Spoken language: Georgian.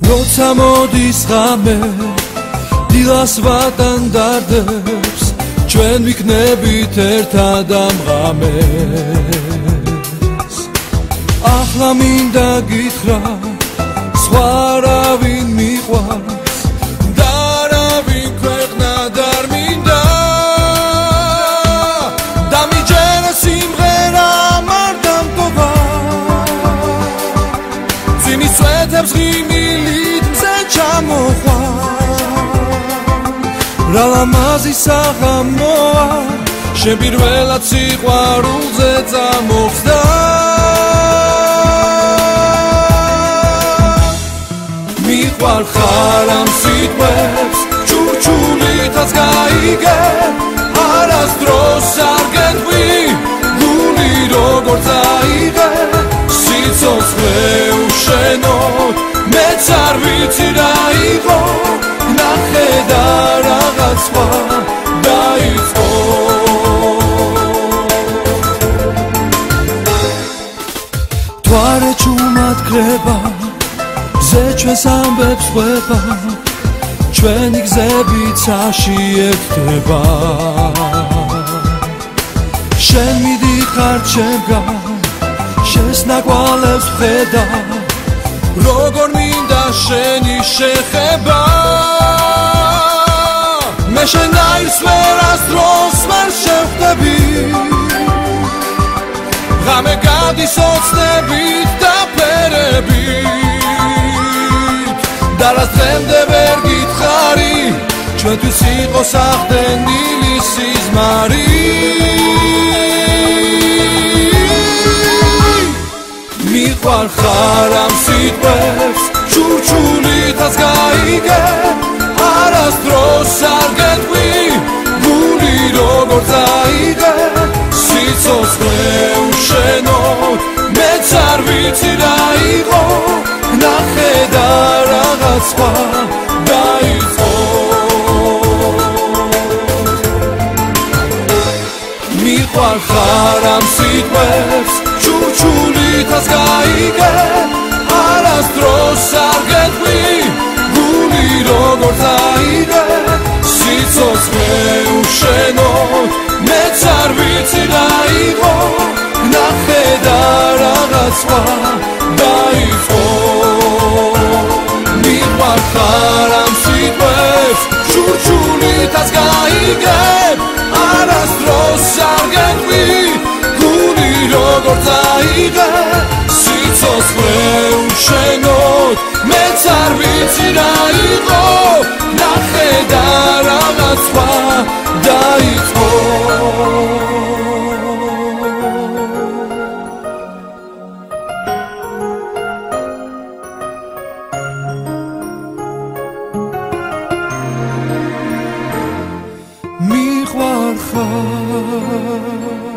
როცა მოდის ღამე დილას ვატანდარდებს ჩვენ ვიქნებით ერთად ამ ღამეს ახლა მინდა გითხრა სხვა არავინ მიყვარს და არავინ ქვეყნად არ მინდა და მიჯერა სიმღერა არ დამტოვა ძინის წვეთებს ღიმილით მზე ჩამოხვა რა ლამაზი საღამოა შენ პირველად სიყვარულზე წამოხსდა მიყვარხარ ამ სიტყვებს ჩურჩულითაც გაიგე არასდროს არ გეტყვი გული როგორც აიღე სიცოცხლე უშენოდ მეც არ ვიცი რა იყო ნახე და რაღაც სხვა დაიწყო თვარე ჩუმად კრება ზე ჩვენს ამბებს ყვება ჩვენი გზებიც აშიებდება შენ მიდიხარ ჩემგან შენს ნაკვალევს ვხედა როგორ მინდა შენი შეხება მე შენაირს ვერასდროს ვერ შევხვდები ღამე გადის ოცნებით და ფერებით და რას დღემდე ვერ გითხარი ჩვენთვის იყო სახდენილი სიზმარი მიყვარხარ ამ სიტყვებს ჩურჩულითაც გაიგე არასდროს არ გეტყვი გული როგორც აიღე სიცოცხლე უშენოდ მეც არ ვიცი რა იყო ნახე და რაღაც სხვა დაიწყო მიყვარხარ ამ სიტყვებს ჩურჩულითაც გაიგე არასდროს არ გეტყვი გული როგორც აიღე სიცოცხლე უშენოდ მეც არ ვიცი რა იყო ნახე და რაღაც სხვა დაიწყო მიყვარხარ ამ სიტყვებს ჩურჩულითაც გაიგე არასდროს არ გეტყვი გული როგორც აიღე სიცოცხლე უშენოდ მეც არ ვიცი რა იყო ნახე და რაღაც სხვა დაიწყო მიყვარხარ